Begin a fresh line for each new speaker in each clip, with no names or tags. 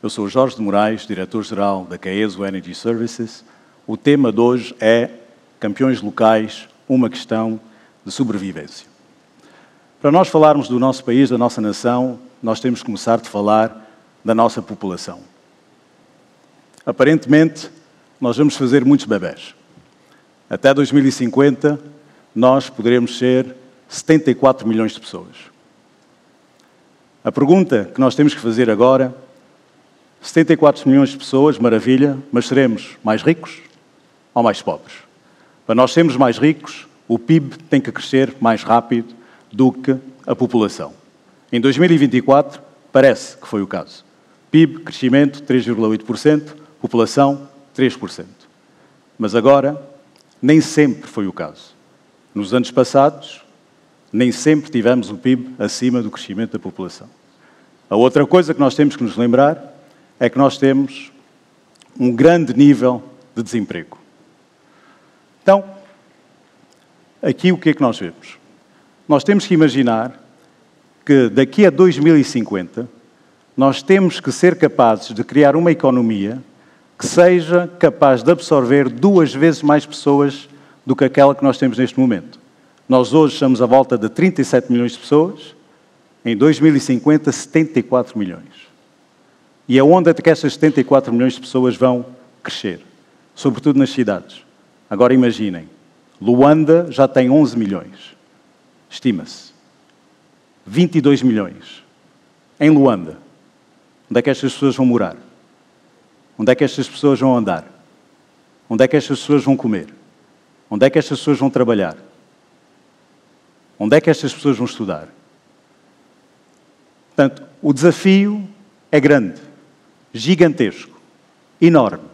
Eu sou Jorge de Moraes, diretor-geral da Caeso Energy Services. O tema de hoje é Campeões Locais, uma questão de sobrevivência. Para nós falarmos do nosso país, da nossa nação, nós temos que começar a falar da nossa população. Aparentemente, nós vamos fazer muitos bebés. Até 2050, nós poderemos ser 74 milhões de pessoas. A pergunta que nós temos que fazer agora, 74 milhões de pessoas, maravilha, mas seremos mais ricos ou mais pobres? Para nós sermos mais ricos, o PIB tem que crescer mais rápido do que a população. Em 2024, parece que foi o caso. PIB, crescimento, 3,8%, população, 3%. Mas agora, nem sempre foi o caso. Nos anos passados, nem sempre tivemos o PIB acima do crescimento da população. A outra coisa que nós temos que nos lembrar é que nós temos um grande nível de desemprego. Então, aqui o que é que nós vemos? Nós temos que imaginar que daqui a 2050 nós temos que ser capazes de criar uma economia que seja capaz de absorver 2 vezes mais pessoas do que aquela que nós temos neste momento. Nós hoje estamos à volta de 37 milhões de pessoas, em 2050, 74 milhões. E aonde é que estas 74 milhões de pessoas vão crescer? Sobretudo nas cidades. Agora imaginem, Luanda já tem 11 milhões, estima-se. 22 milhões. Em Luanda, onde é que estas pessoas vão morar? Onde é que estas pessoas vão andar? Onde é que estas pessoas vão comer? Onde é que estas pessoas vão trabalhar? Onde é que estas pessoas vão estudar? Portanto, o desafio é grande, gigantesco, enorme.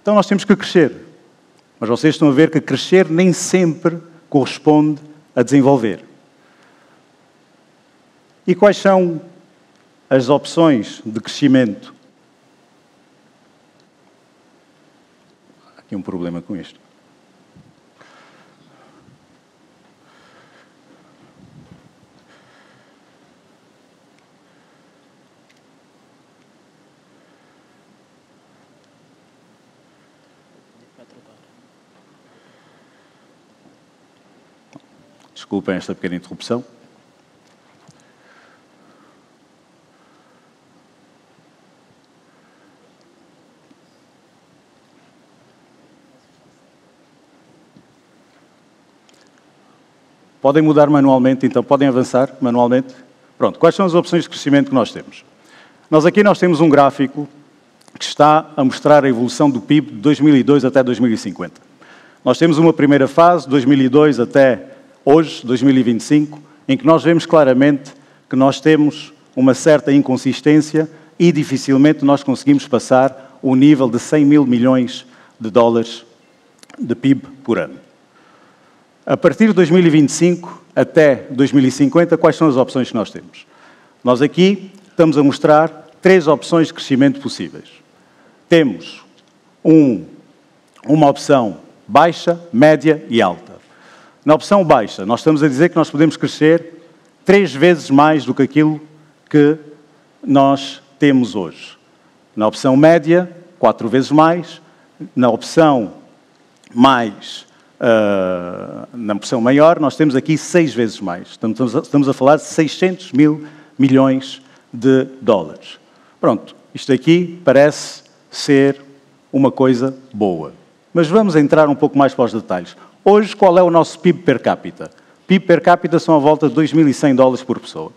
Então nós temos que crescer. Mas vocês estão a ver que crescer nem sempre corresponde a desenvolver. E quais são as opções de crescimento? Há aqui um problema com isto. Desculpem esta pequena interrupção. Podem mudar manualmente, então podem avançar manualmente. Pronto, quais são as opções de crescimento que nós temos? Nós temos um gráfico que está a mostrar a evolução do PIB de 2002 até 2050. Nós temos uma primeira fase, 2002 até hoje, 2025, em que nós vemos claramente que nós temos uma certa inconsistência e dificilmente nós conseguimos passar o nível de 100 mil milhões de dólares de PIB por ano. A partir de 2025 até 2050, quais são as opções que nós temos? Nós aqui estamos a mostrar 3 opções de crescimento possíveis. Temos uma opção baixa, média e alta. Na opção baixa, nós estamos a dizer que nós podemos crescer 3 vezes mais do que aquilo que nós temos hoje. Na opção média, 4 vezes mais. Na opção na opção maior, nós temos aqui 6 vezes mais. Estamos a falar de 600 mil milhões de dólares. Pronto, isto aqui parece ser uma coisa boa. Mas vamos entrar um pouco mais para os detalhes. Hoje, qual é o nosso PIB per capita? PIB per capita são à volta de 2.100 dólares por pessoa.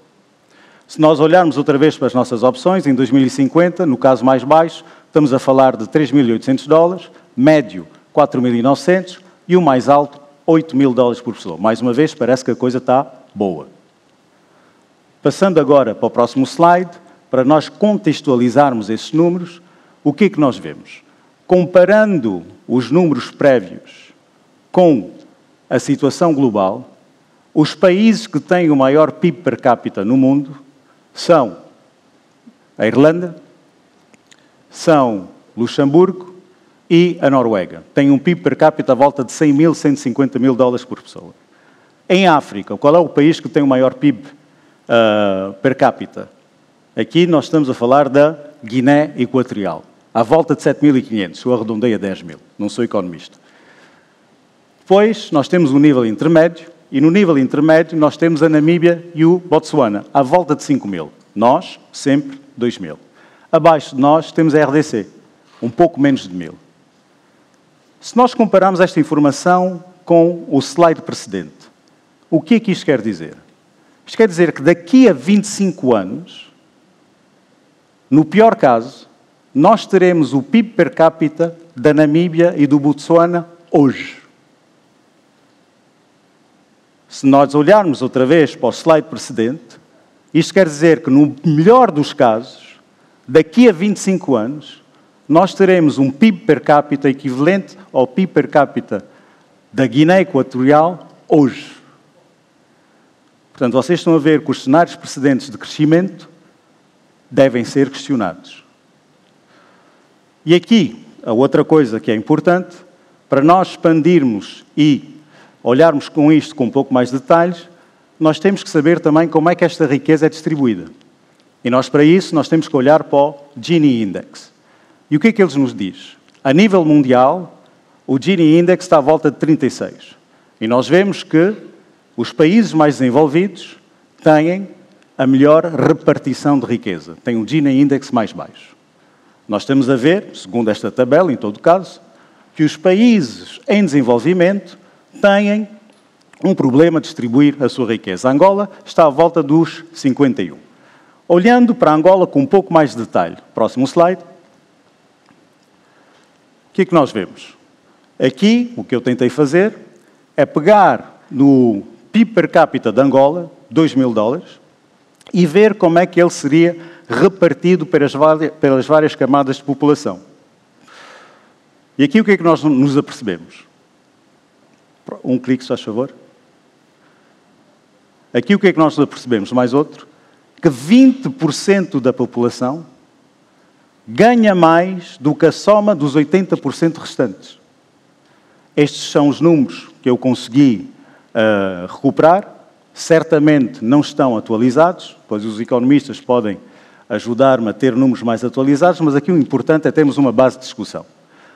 Se nós olharmos outra vez para as nossas opções, em 2050, no caso mais baixo, estamos a falar de 3.800 dólares, médio 4.900 e o mais alto 8.000 dólares por pessoa. Mais uma vez, parece que a coisa está boa. Passando agora para o próximo slide, para nós contextualizarmos esses números, o que é que nós vemos? Comparando os números prévios com a situação global, os países que têm o maior PIB per capita no mundo são a Irlanda, são Luxemburgo e a Noruega. Têm um PIB per capita à volta de 100 mil, 150 mil dólares por pessoa. Em África, qual é o país que tem o maior PIB per capita? Aqui nós estamos a falar da Guiné Equatorial, à volta de 7.500, eu arredondei a 10.000, não sou economista. Depois nós temos um nível intermédio, e no nível intermédio nós temos a Namíbia e o Botsuana, à volta de 5.000. Nós, sempre, 2.000. Abaixo de nós temos a RDC, um pouco menos de 1.000. Se nós compararmos esta informação com o slide precedente, o que é que isto quer dizer? Isto quer dizer que daqui a 25 anos, no pior caso, nós teremos o PIB per capita da Namíbia e do Botsuana hoje. Se nós olharmos outra vez para o slide precedente, isto quer dizer que, no melhor dos casos, daqui a 25 anos, nós teremos um PIB per capita equivalente ao PIB per capita da Guiné Equatorial hoje. Portanto, vocês estão a ver que os cenários precedentes de crescimento devem ser questionados. E aqui, a outra coisa que é importante, para nós expandirmos e olharmos com isto com um pouco mais de detalhes, nós temos que saber também como é que esta riqueza é distribuída. E nós, para isso, nós temos que olhar para o Gini Index. E o que é que eles nos diz? A nível mundial, o Gini Index está à volta de 36. E nós vemos que os países mais desenvolvidos têm a melhor repartição de riqueza, têm um Gini Index mais baixo. Nós estamos a ver, segundo esta tabela, em todo caso, que os países em desenvolvimento têm um problema de distribuir a sua riqueza. A Angola está à volta dos 51. Olhando para a Angola com um pouco mais de detalhe, próximo slide, o que é que nós vemos? Aqui, o que eu tentei fazer é pegar no PIB per capita de Angola, $2.000, e ver como é que ele seria repartido pelas várias camadas de população. E aqui o que é que nós nos apercebemos? Um clique, se faz favor. Aqui o que é que nós nos apercebemos? Mais outro. Que 20% da população ganha mais do que a soma dos 80% restantes. Estes são os números que eu consegui recuperar. Certamente não estão atualizados, pois os economistas podem ajudar-me a ter números mais atualizados, mas aqui o importante é termos uma base de discussão.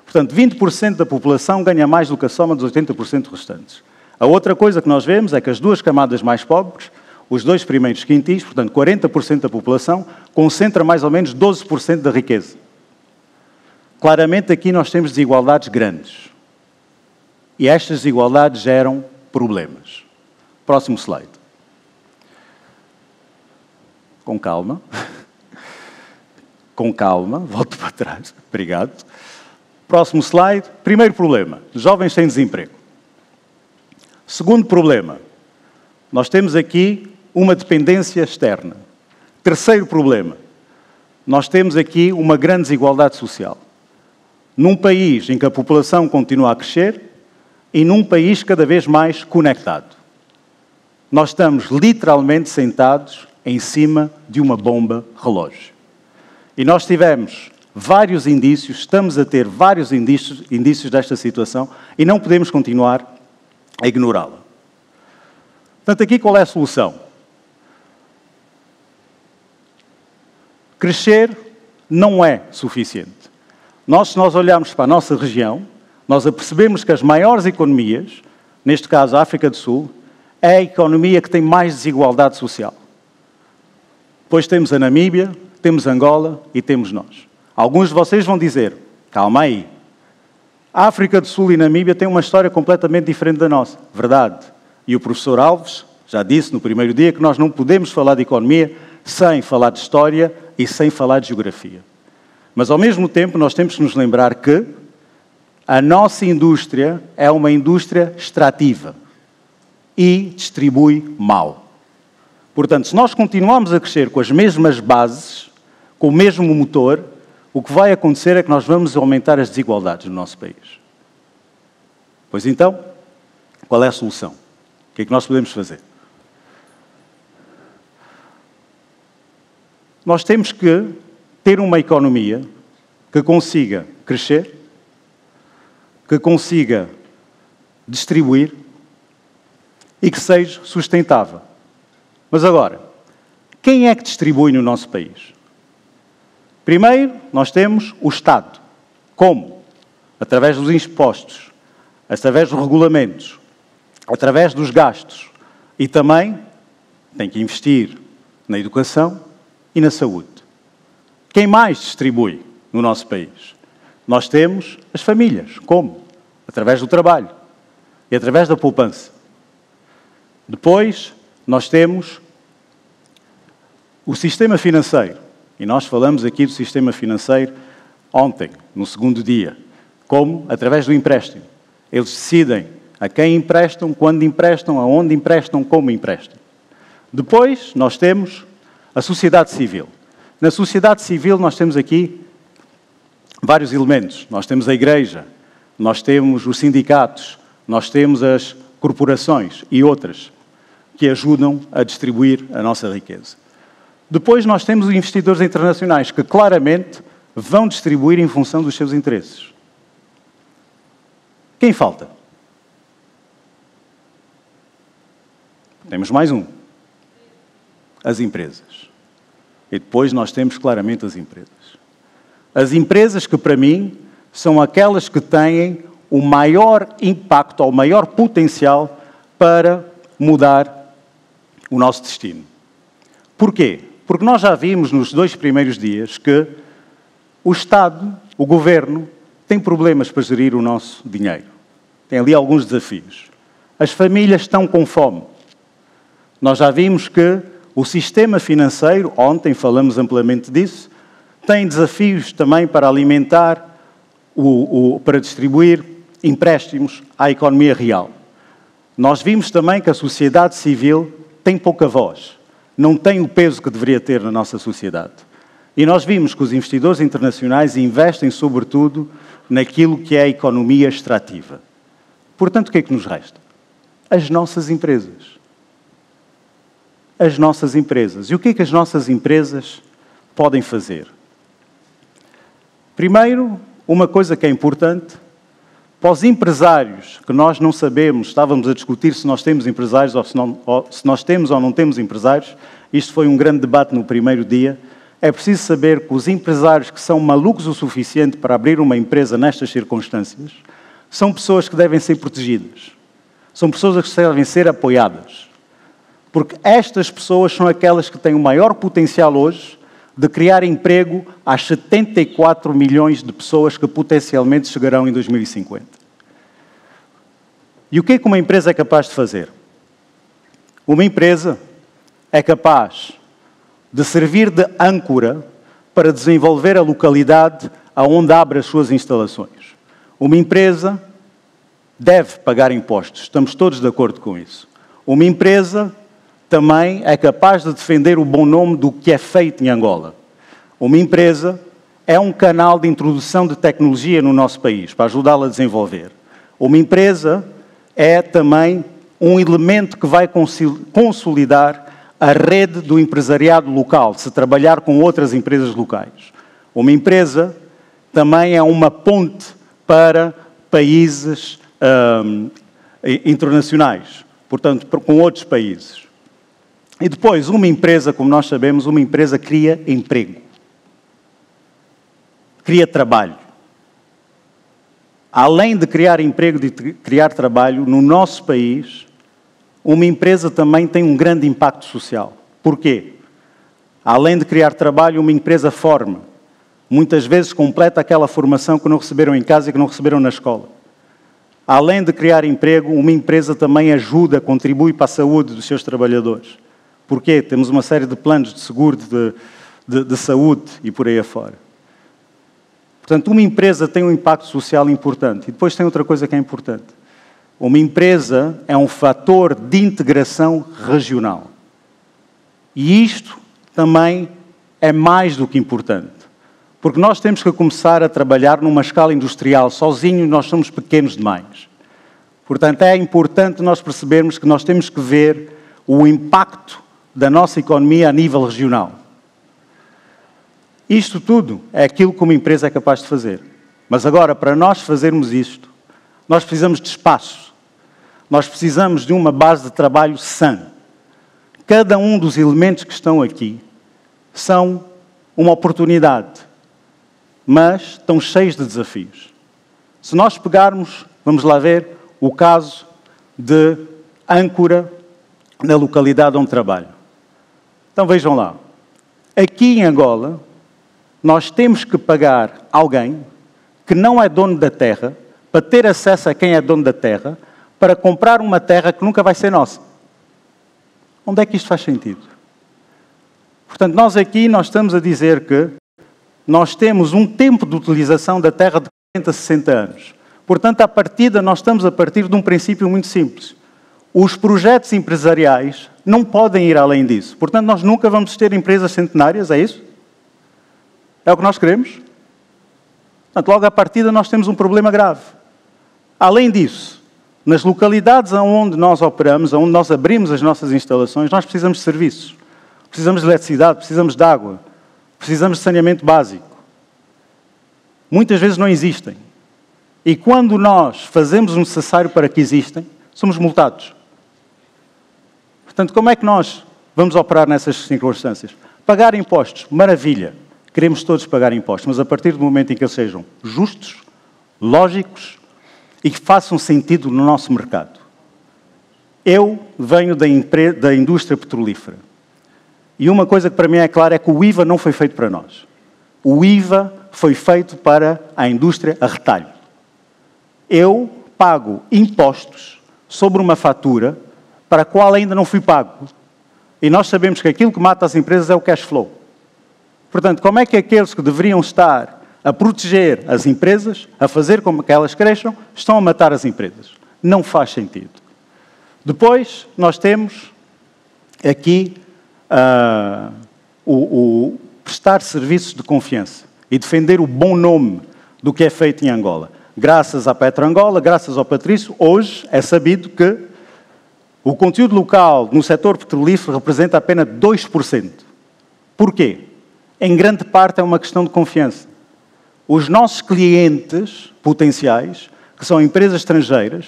Portanto, 20% da população ganha mais do que a soma dos 80% restantes. A outra coisa que nós vemos é que as duas camadas mais pobres, os dois primeiros quintis, portanto 40% da população, concentra mais ou menos 12% da riqueza. Claramente aqui nós temos desigualdades grandes. E estas desigualdades geram problemas. Próximo slide. Com calma. Com calma. Volto para trás. Obrigado. Próximo slide. Primeiro problema. Jovens sem desemprego. Segundo problema. Nós temos aqui uma dependência externa. Terceiro problema. Nós temos aqui uma grande desigualdade social. Num país em que a população continua a crescer e num país cada vez mais conectado. Nós estamos literalmente sentados em cima de uma bomba relógio. E nós tivemos vários indícios, estamos a ter vários indícios desta situação e não podemos continuar a ignorá-la. Portanto, aqui qual é a solução? Crescer não é suficiente. Se nós olharmos para a nossa região, nós apercebemos que as maiores economias, neste caso a África do Sul, é a economia que tem mais desigualdade social. Depois temos a Namíbia, temos Angola e temos nós. Alguns de vocês vão dizer, calma aí, a África do Sul e Namíbia têm uma história completamente diferente da nossa. Verdade. E o professor Alves já disse no primeiro dia que nós não podemos falar de economia sem falar de história e sem falar de geografia. Mas, ao mesmo tempo, nós temos que nos lembrar que a nossa indústria é uma indústria extrativa e distribui mal. Portanto, se nós continuarmos a crescer com as mesmas bases, com o mesmo motor, o que vai acontecer é que nós vamos aumentar as desigualdades no nosso país. Pois então, qual é a solução? O que é que nós podemos fazer? Nós temos que ter uma economia que consiga crescer, que consiga distribuir e que seja sustentável. Mas agora, Quem é que distribui no nosso país? Primeiro, nós temos o Estado. Como? Através dos impostos, através dos regulamentos, através dos gastos. E também tem que investir na educação e na saúde. Quem mais distribui no nosso país? Nós temos as famílias. Como? Através do trabalho e através da poupança. Depois, nós temos o sistema financeiro. E nós falamos aqui do sistema financeiro ontem, no segundo dia. Como? Através do empréstimo. Eles decidem a quem emprestam, quando emprestam, aonde emprestam, como emprestam. Depois, nós temos a sociedade civil. Na sociedade civil, nós temos aqui vários elementos. Nós temos a Igreja, nós temos os sindicatos, nós temos as corporações e outras que ajudam a distribuir a nossa riqueza. Depois nós temos os investidores internacionais que claramente vão distribuir em função dos seus interesses. Quem falta? Temos mais um. As empresas. E depois nós temos claramente as empresas. As empresas que, para mim, são aquelas que têm o maior impacto, ou o maior potencial para mudar o nosso destino. Porquê? Porque nós já vimos nos 2 primeiros dias que o Estado, o Governo, tem problemas para gerir o nosso dinheiro. Tem ali alguns desafios. As famílias estão com fome. Nós já vimos que o sistema financeiro, ontem falamos amplamente disso, tem desafios também para alimentar, para distribuir empréstimos à economia real. Nós vimos também que a sociedade civil tem pouca voz, não tem o peso que deveria ter na nossa sociedade. E nós vimos que os investidores internacionais investem, sobretudo, naquilo que é a economia extrativa. Portanto, o que é que nos resta? As nossas empresas. As nossas empresas. E o que é que as nossas empresas podem fazer? Primeiro, uma coisa que é importante, para os empresários, que nós não sabemos, estávamos a discutir se nós temos empresários ou se nós temos ou não temos empresários, isto foi um grande debate no primeiro dia, é preciso saber que os empresários que são malucos o suficiente para abrir uma empresa nestas circunstâncias, são pessoas que devem ser protegidas, são pessoas que devem ser apoiadas, porque estas pessoas são aquelas que têm o maior potencial hoje de criar emprego às 74 milhões de pessoas que potencialmente chegarão em 2050. E o que é que uma empresa é capaz de fazer? Uma empresa é capaz de servir de âncora para desenvolver a localidade aonde abre as suas instalações. Uma empresa deve pagar impostos, estamos todos de acordo com isso. Uma empresa também é capaz de defender o bom nome do que é feito em Angola. Uma empresa é um canal de introdução de tecnologia no nosso país, para ajudá-la a desenvolver. Uma empresa é também um elemento que vai consolidar a rede do empresariado local, se trabalhar com outras empresas locais. Uma empresa também é uma ponte para países internacionais, portanto, com outros países. E depois, uma empresa, como nós sabemos, uma empresa cria emprego, cria trabalho. Além de criar emprego, de criar trabalho, no nosso país, uma empresa também tem um grande impacto social. Porquê? Além de criar trabalho, uma empresa forma. Muitas vezes completa aquela formação que não receberam em casa e que não receberam na escola. Além de criar emprego, uma empresa também ajuda, contribui para a saúde dos seus trabalhadores. Porquê? Temos uma série de planos de seguro, de saúde e por aí afora. Portanto, uma empresa tem um impacto social importante. E depois tem outra coisa que é importante. Uma empresa é um fator de integração regional. E isto também é mais do que importante. Porque nós temos que começar a trabalhar numa escala industrial. Sozinhos nós somos pequenos demais. Portanto, é importante nós percebermos que nós temos que ver o impacto da nossa economia a nível regional. Isto tudo é aquilo que uma empresa é capaz de fazer. Mas agora, para nós fazermos isto, nós precisamos de espaço. Nós precisamos de uma base de trabalho sã, cada um dos elementos que estão aqui são uma oportunidade, mas estão cheios de desafios. Se nós pegarmos, vamos lá ver, o caso de Âncora, na localidade onde trabalho. Então vejam lá, aqui em Angola, nós temos que pagar alguém que não é dono da terra, para ter acesso a quem é dono da terra, para comprar uma terra que nunca vai ser nossa. Onde é que isto faz sentido? Portanto, nós estamos a dizer que nós temos um tempo de utilização da terra de 40 a 60 anos. Portanto, à partida, nós estamos a partir de um princípio muito simples. Os projetos empresariais não podem ir além disso. Portanto, nós nunca vamos ter empresas centenárias, é isso? É o que nós queremos? Portanto, logo à partida, nós temos um problema grave. Além disso, nas localidades onde nós operamos, onde nós abrimos as nossas instalações, nós precisamos de serviços. Precisamos de eletricidade, precisamos de água, precisamos de saneamento básico. Muitas vezes não existem. E quando nós fazemos o necessário para que existem, somos multados. Portanto, como é que nós vamos operar nessas circunstâncias? Pagar impostos, maravilha. Queremos todos pagar impostos, mas a partir do momento em que eles sejam justos, lógicos e que façam sentido no nosso mercado. Eu venho da indústria petrolífera. E uma coisa que para mim é clara é que o IVA não foi feito para nós. O IVA foi feito para a indústria a retalho. Eu pago impostos sobre uma fatura para a qual ainda não fui pago. E nós sabemos que aquilo que mata as empresas é o cash flow. Portanto, como é que aqueles que deveriam estar a proteger as empresas, a fazer com que elas cresçam, estão a matar as empresas? Não faz sentido. Depois, nós temos aqui o prestar serviços de confiança e defender o bom nome do que é feito em Angola. Graças à Petrangola, graças ao Patrício, hoje é sabido que o conteúdo local no setor petrolífero representa apenas 2%. Porquê? Em grande parte é uma questão de confiança. Os nossos clientes potenciais, que são empresas estrangeiras,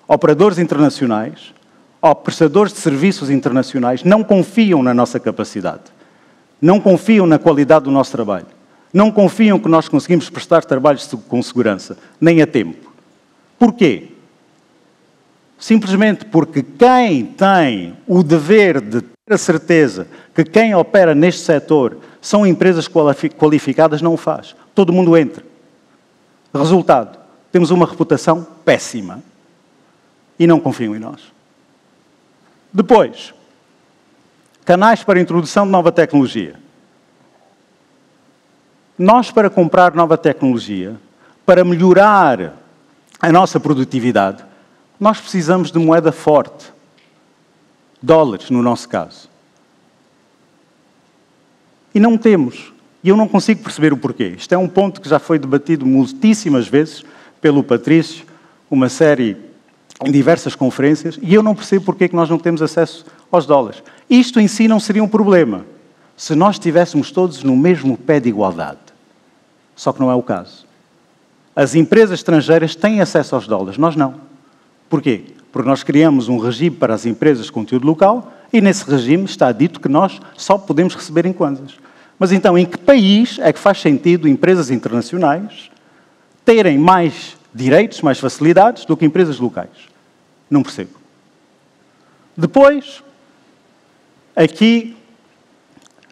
operadores internacionais, ou prestadores de serviços internacionais, não confiam na nossa capacidade. Não confiam na qualidade do nosso trabalho. Não confiam que nós conseguimos prestar trabalhos com segurança, nem a tempo. Porquê? Simplesmente porque quem tem o dever de ter a certeza que quem opera neste setor são empresas qualificadas, não o faz. Todo mundo entra. Resultado, temos uma reputação péssima. E não confiam em nós. Depois, canais para a introdução de nova tecnologia. Nós, para comprar nova tecnologia, para melhorar a nossa produtividade, nós precisamos de moeda forte. Dólares, no nosso caso. E não temos. E eu não consigo perceber o porquê. Isto é um ponto que já foi debatido muitíssimas vezes pelo Patrício, uma série em diversas conferências, e eu não percebo porque é que nós não temos acesso aos dólares. Isto em si não seria um problema, se nós estivéssemos todos no mesmo pé de igualdade. Só que não é o caso. As empresas estrangeiras têm acesso aos dólares, nós não. Porquê? Porque nós criamos um regime para as empresas de conteúdo local e nesse regime está dito que nós só podemos receber em kwanzas. Mas então, em que país é que faz sentido empresas internacionais terem mais direitos, mais facilidades do que empresas locais? Não percebo. Depois, aqui,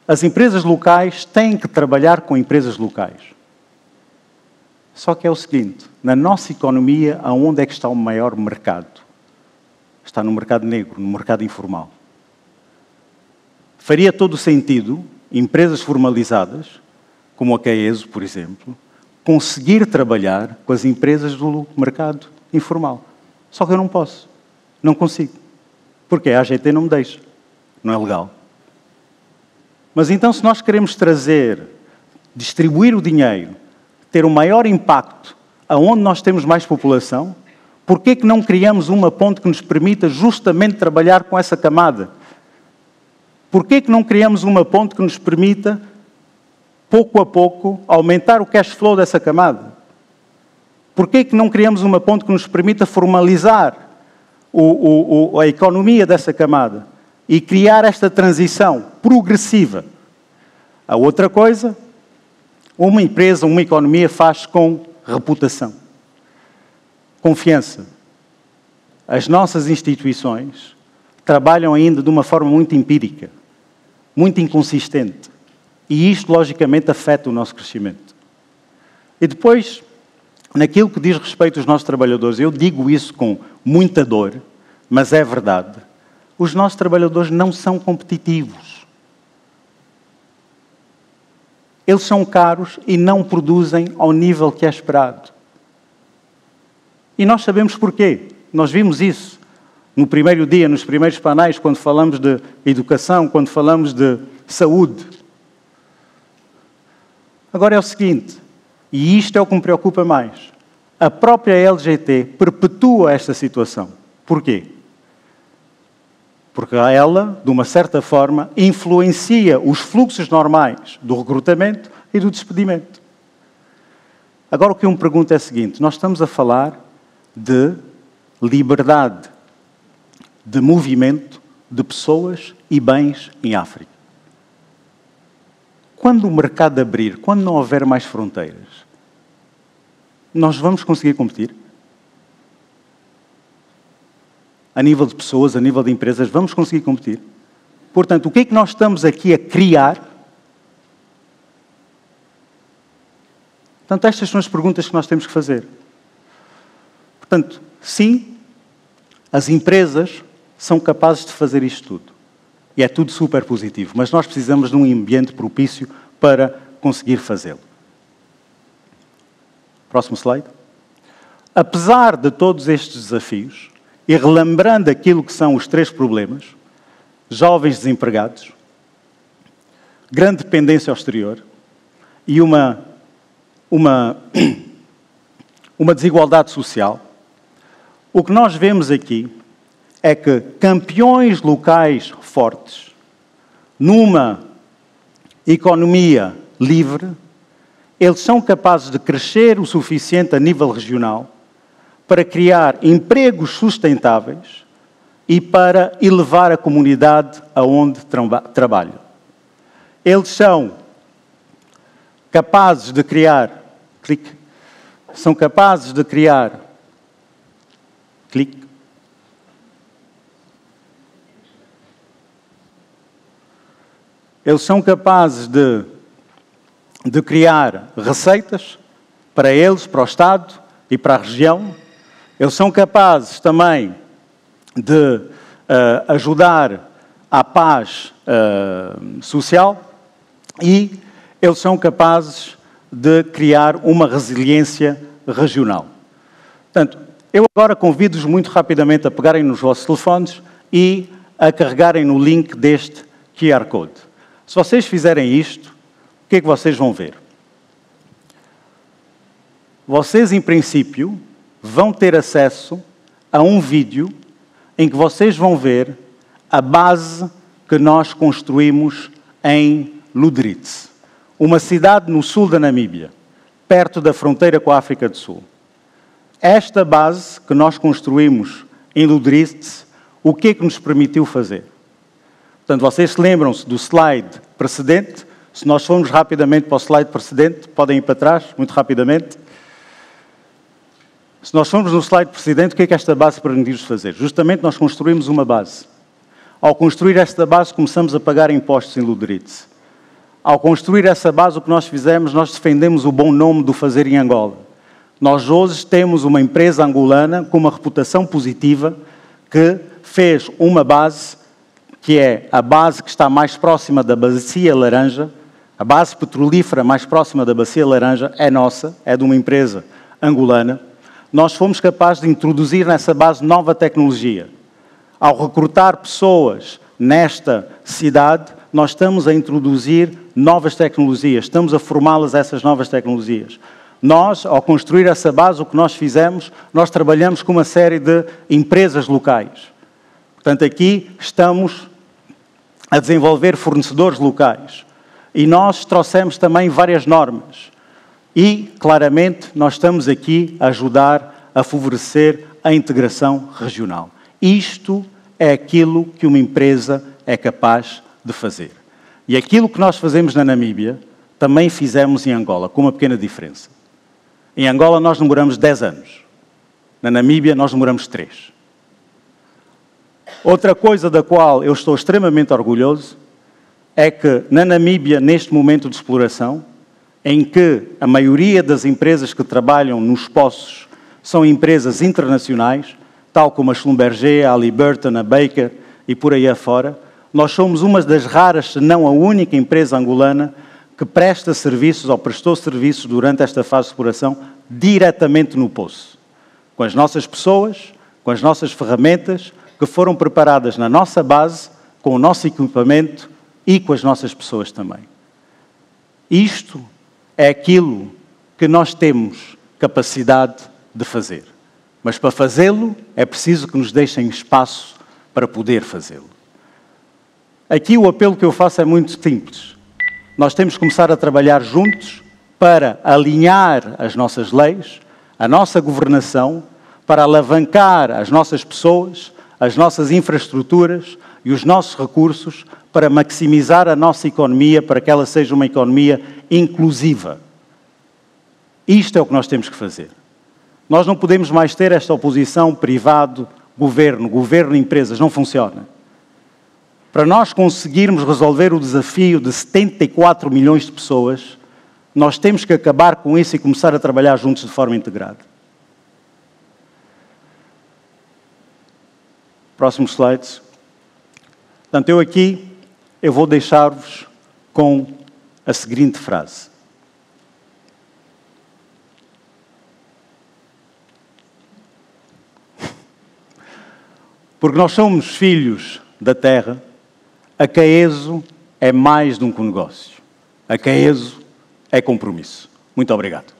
as empresas locais têm que trabalhar com empresas locais. Só que é o seguinte, na nossa economia, aonde é que está o maior mercado? Está no mercado negro, no mercado informal. Faria todo o sentido, empresas formalizadas, como a CAESO, por exemplo, conseguir trabalhar com as empresas do mercado informal. Só que eu não posso. Não consigo. Porque a AGT não me deixa. Não é legal. Mas então, se nós queremos distribuir o dinheiro, ter o maior impacto aonde nós temos mais população, por que não criamos uma ponte que nos permita justamente trabalhar com essa camada? Por que não criamos uma ponte que nos permita, pouco a pouco, aumentar o cash flow dessa camada? Por que não criamos uma ponte que nos permita formalizar a economia dessa camada? e criar esta transição progressiva. A outra coisa, uma empresa, uma economia faz com reputação, confiança. As nossas instituições trabalham ainda de uma forma muito empírica, muito inconsistente. E isto, logicamente, afeta o nosso crescimento. E depois, naquilo que diz respeito aos nossos trabalhadores, eu digo isso com muita dor, mas é verdade. Os nossos trabalhadores não são competitivos. Eles são caros e não produzem ao nível que é esperado. E nós sabemos porquê. Nós vimos isso no primeiro dia, nos primeiros painéis, quando falamos de educação, quando falamos de saúde. Agora é o seguinte, e isto é o que me preocupa mais. A própria LGT perpetua esta situação. Porquê? Porque ela, de uma certa forma, influencia os fluxos normais do recrutamento e do despedimento. Agora o que eu me pergunto é o seguinte, nós estamos a falar de liberdade de movimento de pessoas e bens em África. Quando o mercado abrir, quando não houver mais fronteiras, nós vamos conseguir competir? A nível de pessoas, a nível de empresas, vamos conseguir competir? Portanto, o que é que nós estamos aqui a criar? Portanto, estas são as perguntas que nós temos que fazer. Portanto, sim, as empresas são capazes de fazer isto tudo. E é tudo super positivo, mas nós precisamos de um ambiente propício para conseguir fazê-lo. Próximo slide. Apesar de todos estes desafios, e relembrando aquilo que são os 3 problemas, jovens desempregados, grande dependência ao exterior e uma desigualdade social, o que nós vemos aqui é que campeões locais fortes, numa economia livre, eles são capazes de crescer o suficiente a nível regional para criar empregos sustentáveis e para elevar a comunidade aonde trabalham. Eles são capazes de criar, eles são capazes de criar receitas para eles, para o Estado e para a região. Eles são capazes também de ajudar à paz social e eles são capazes de criar uma resiliência regional. Portanto, eu agora convido-os muito rapidamente a pegarem nos vossos telefones e a carregarem no link deste QR Code. Se vocês fizerem isto, o que é que vocês vão ver? Vocês, em princípio, vão ter acesso a um vídeo em que vocês vão ver a base que nós construímos em Lüderitz, uma cidade no sul da Namíbia, perto da fronteira com a África do Sul. Esta base que nós construímos em Lüderitz, o que é que nos permitiu fazer? Portanto, vocês se lembram-se do slide precedente? Se nós formos rapidamente para o slide precedente, podem ir para trás, muito rapidamente. Se nós formos no slide precedente, o que é que esta base permitiu-nos fazer? Justamente nós construímos uma base. Ao construir esta base, começamos a pagar impostos em Lüderitz. Ao construir essa base, o que nós fizemos, nós defendemos o bom nome do fazer em Angola. Nós hoje temos uma empresa angolana com uma reputação positiva que fez uma base que é a base que está mais próxima da Bacia Laranja, a base petrolífera mais próxima da Bacia Laranja é nossa, é de uma empresa angolana. Nós fomos capazes de introduzir nessa base nova tecnologia. Ao recrutar pessoas nesta cidade, nós estamos a introduzir novas tecnologias, estamos a formá-las essas novas tecnologias. Nós, ao construir essa base, o que nós fizemos, nós trabalhamos com uma série de empresas locais. Portanto, aqui estamos a desenvolver fornecedores locais. E nós trouxemos também várias normas. E, claramente, nós estamos aqui a ajudar a favorecer a integração regional. Isto é aquilo que uma empresa é capaz de fazer. E aquilo que nós fazemos na Namíbia, também fizemos em Angola, com uma pequena diferença. Em Angola nós demoramos 10 anos. Na Namíbia nós demoramos 3. Outra coisa da qual eu estou extremamente orgulhoso é que na Namíbia, neste momento de exploração, em que a maioria das empresas que trabalham nos poços são empresas internacionais, tal como a Schlumberger, a Halliburton, a Baker e por aí afora, nós somos uma das raras, se não a única empresa angolana que presta serviços ou prestou serviços durante esta fase de exploração diretamente no poço, com as nossas pessoas, com as nossas ferramentas, que foram preparadas na nossa base, com o nosso equipamento e com as nossas pessoas também. Isto é aquilo que nós temos capacidade de fazer. Mas para fazê-lo é preciso que nos deixem espaço para poder fazê-lo. Aqui o apelo que eu faço é muito simples. Nós temos que começar a trabalhar juntos para alinhar as nossas leis, a nossa governação, para alavancar as nossas pessoas, as nossas infraestruturas e os nossos recursos para maximizar a nossa economia, para que ela seja uma economia inclusiva. Isto é o que nós temos que fazer. Nós não podemos mais ter esta oposição privado-governo, governo-empresas, não funciona. Para nós conseguirmos resolver o desafio de 74 milhões de pessoas, nós temos que acabar com isso e começar a trabalhar juntos de forma integrada. Próximos slides. Portanto, eu vou deixar-vos com a seguinte frase. Porque nós somos filhos da terra, a Caeso é mais do que um negócio. A Caeso é compromisso. Muito obrigado.